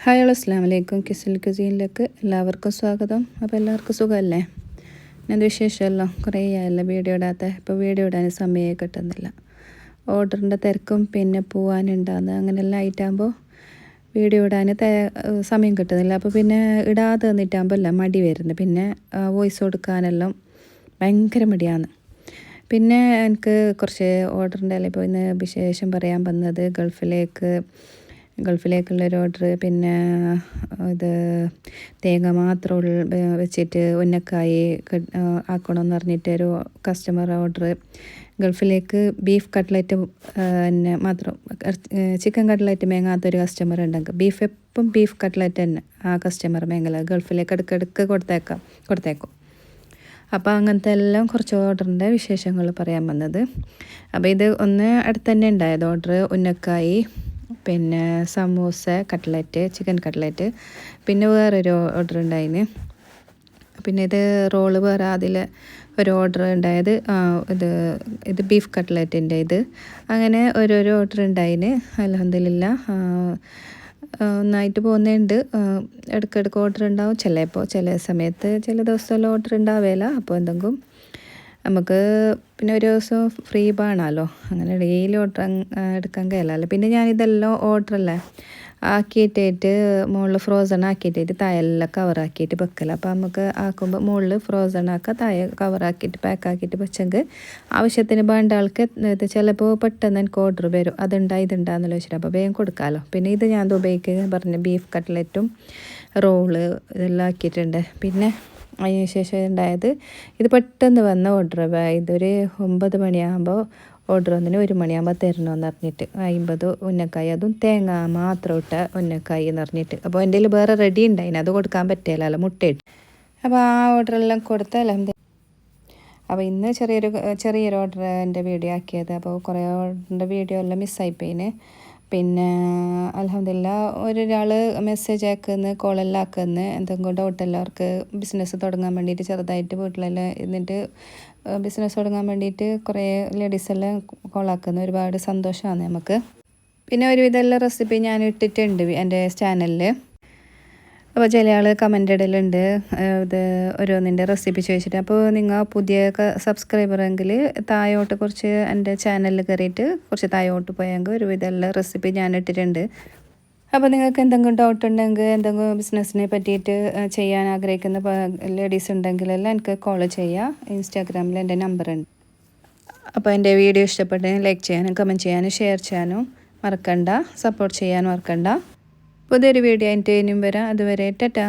Hi അസ്സലാമു അലൈക്കും. കിസിൽ കുസീനിലേക്ക് എല്ലാവർക്കും സ്വാഗതം. അപ്പോൾ എല്ലാവർക്കും സുഖമല്ലേ? എന്ത് വിശേഷമല്ലോ? കുറേ ആയല്ലോ വീഡിയോ ഇടാത്ത. ഇപ്പോൾ വീഡിയോ ഇടാൻ സമയമേ കിട്ടുന്നില്ല. ഓർഡറിൻ്റെ തിരക്കും പിന്നെ പോകാനുണ്ടാകുന്ന അങ്ങനെയെല്ലാം ആയിട്ടാകുമ്പോൾ വീഡിയോ ഇടാൻ സമയം കിട്ടുന്നില്ല. അപ്പോൾ പിന്നെ ഇടാതെ നിന്നിട്ടാകുമ്പോൾ എല്ലാം മടി വരുന്നത്. പിന്നെ വോയിസ് കൊടുക്കാനെല്ലാം ഭയങ്കര മടിയാണ്. പിന്നെ എനിക്ക് കുറച്ച് ഓർഡറിൻ്റെ അല്ല ഇപ്പോൾ ഇന്ന് വിശേഷം പറയാൻ വന്നത് ഗൾഫിലേക്കുള്ളൊരു ഓർഡർ. പിന്നെ ഇത് തേങ്ങ മാത്രം വെച്ചിട്ട് ഉന്നക്കായി ആക്കണമെന്ന് പറഞ്ഞിട്ടൊരു കസ്റ്റമർ ഓർഡർ. ഗൾഫിലേക്ക് ബീഫ് കട്ട്ലറ്റ് പിന്നെ മാത്രം ചിക്കൻ കട്ട്ലറ്റ് മേങ്ങാത്തൊരു കസ്റ്റമർ ഉണ്ടെങ്കിൽ ബീഫ് കട്ട്ലറ്റ് തന്നെ ആ കസ്റ്റമർ മേങ്ങല ഗൾഫിലേക്ക് ഇടയ്ക്കിടയ്ക്ക് കൊടുത്തേക്കും. അപ്പോൾ അങ്ങനത്തെ എല്ലാം കുറച്ച് ഓർഡറിൻ്റെ വിശേഷങ്ങൾ പറയാൻ വന്നത്. അപ്പോൾ ഇത് ഒന്ന് അടുത്ത് തന്നെ ഉണ്ടായത് ഓർഡർ. ഉന്നക്കായി, പിന്നെ സമൂസ, കട്ട്ലറ്റ്, ചിക്കൻ കട്ട്ലറ്റ്. പിന്നെ വേറൊരു ഓർഡർ ഉണ്ടായിന്. പിന്നെ ഇത് റോള് വേറെ അതിൽ ഒരു ഓർഡർ ഉണ്ടായത്. ഇത് ബീഫ് കട്ട്ലറ്റിൻ്റെ ഇത്. അങ്ങനെ ഓരോരോ ഓർഡർ ഉണ്ടായിന്. അൽഹംദുലില്ലാഹ് ഒന്നായിട്ട് പോകുന്നുണ്ട്. ഇടയ്ക്കിടയ്ക്ക് ഓർഡർ ഉണ്ടാവും. ചില സമയത്ത് ചില ദിവസമെല്ലാം ഓർഡർ ഉണ്ടാവില്ല. അപ്പോൾ എന്തെങ്കിലും നമുക്ക് പിന്നെ ഒരു ദിവസം ഫ്രീ വേണമല്ലോ, അങ്ങനെ ഡെയിലി ഓർഡർ എടുക്കാൻ കഴിയില്ലല്ലോ. പിന്നെ ഞാനിതെല്ലാം ഓർഡറല്ലേ ആക്കിയിട്ടായിട്ട് മുകളിൽ ഫ്രോസൺ ആക്കിയിട്ടായിട്ട് താഴെല്ലാം കവറാക്കിയിട്ട് വെക്കല. അപ്പോൾ നമുക്ക് ആക്കുമ്പോൾ മുകളിൽ ഫ്രോസൺ ആക്കുക, താഴെ കവറാക്കിയിട്ട് പാക്കാക്കിയിട്ട് വെച്ചെങ്കിൽ ആവശ്യത്തിന് വേണ്ട ആൾക്ക് ചിലപ്പോൾ പെട്ടെന്ന് എനിക്ക് ഓർഡർ വരും, ഇതുണ്ടാകുന്നല്ലോ വെച്ചിട്ട്. അപ്പോൾ വേഗം കൊടുക്കാമല്ലോ. പിന്നെ ഇത് ഞാൻ ദുബൈക്ക് പറഞ്ഞ ബീഫ് കട്ട്ലറ്റും റോള് ഇതെല്ലാം ആക്കിയിട്ടുണ്ട്. പിന്നെ അതിന് ശേഷം ഉണ്ടായത് ഇത് പെട്ടെന്ന് വന്ന ഓർഡർ. ഇതൊരു 9 മണിയാകുമ്പോൾ ഓർഡർ വന്നിന് 1 മണിയാകുമ്പോൾ തരണമെന്ന് പറഞ്ഞിട്ട് 50 ഉന്നക്കായി, അതും തേങ്ങ മാത്രം ഇട്ട ഉന്നക്കായി എന്ന് പറഞ്ഞിട്ട്. അപ്പോൾ എൻ്റെ കയ്യിൽ വേറെ റെഡി ഉണ്ടായിന്, അത് കൊടുക്കാൻ പറ്റില്ലല്ലോ മുട്ടയിട്ട്. അപ്പോൾ ആ ഓർഡറെല്ലാം കൊടുത്തല്ലോ. അപ്പോൾ ഇന്ന് ചെറിയൊരു ഓർഡർ എൻ്റെ വീഡിയോ ആക്കിയത്. അപ്പോൾ കുറേ ഓർഡറിൻ്റെ വീഡിയോ എല്ലാം മിസ്സായിപ്പോയിന്. പിന്നെ അൽഹംദുലില്ലാഹ് ഒരാൾ മെസ്സേജ് ആക്കുന്നു, കോളെല്ലാം ആക്കുന്നു. എന്തെങ്കിലും ഡൗട്ടെല്ലാം അവർക്ക് ബിസിനസ് തുടങ്ങാൻ വേണ്ടിയിട്ട് ചെറുതായിട്ട് വീട്ടിലെല്ലാം എന്നിട്ട് ബിസിനസ് തുടങ്ങാൻ വേണ്ടിയിട്ട് കുറേ ലേഡീസെല്ലാം കോളാക്കുന്നു. ഒരുപാട് സന്തോഷമാണ് നമുക്ക്. പിന്നെ ഒരുവിധം എല്ലാ റെസിപ്പി ഞാൻ ഇട്ടിട്ടുണ്ട് എൻ്റെ ചാനലിൽ. അപ്പോൾ ചില ആൾ കമൻ്റ് ഇടലുണ്ട് ഇത് ഓരോന്നിൻ്റെ റെസിപ്പി ചോദിച്ചിട്ട്. അപ്പോൾ നിങ്ങൾ പുതിയ സബ്സ്ക്രൈബറെങ്കിൽ താഴോട്ട് കുറച്ച് എൻ്റെ ചാനലിൽ കയറിയിട്ട് കുറച്ച് താഴോട്ട് പോയെങ്കിൽ ഒരുവിധം എല്ലാ റെസിപ്പി ഞാൻ ഇട്ടിട്ടുണ്ട്. അപ്പോൾ നിങ്ങൾക്ക് എന്തെങ്കിലും ഡൗട്ട് ഉണ്ടെങ്കിൽ എന്തെങ്കിലും ബിസിനസ്സിനെ പറ്റിയിട്ട് ചെയ്യാൻ ആഗ്രഹിക്കുന്ന ലേഡീസ് ഉണ്ടെങ്കിലെല്ലാം എനിക്ക് കോൾ ചെയ്യുക. ഇൻസ്റ്റാഗ്രാമിൽ എൻ്റെ നമ്പറുണ്ട്. അപ്പോൾ എൻ്റെ വീഡിയോ ഇഷ്ടപ്പെട്ടെങ്കിൽ ലൈക്ക് ചെയ്യാനും കമൻറ്റ് ചെയ്യാനും ഷെയർ ചെയ്യാനും മറക്കണ്ട, സപ്പോർട്ട് ചെയ്യാനും മറക്കണ്ട. പുതിയൊരു വീഡിയോ ആയിട്ട് ഇനിയും വരാം. അതുവരെ ടാറ്റാ.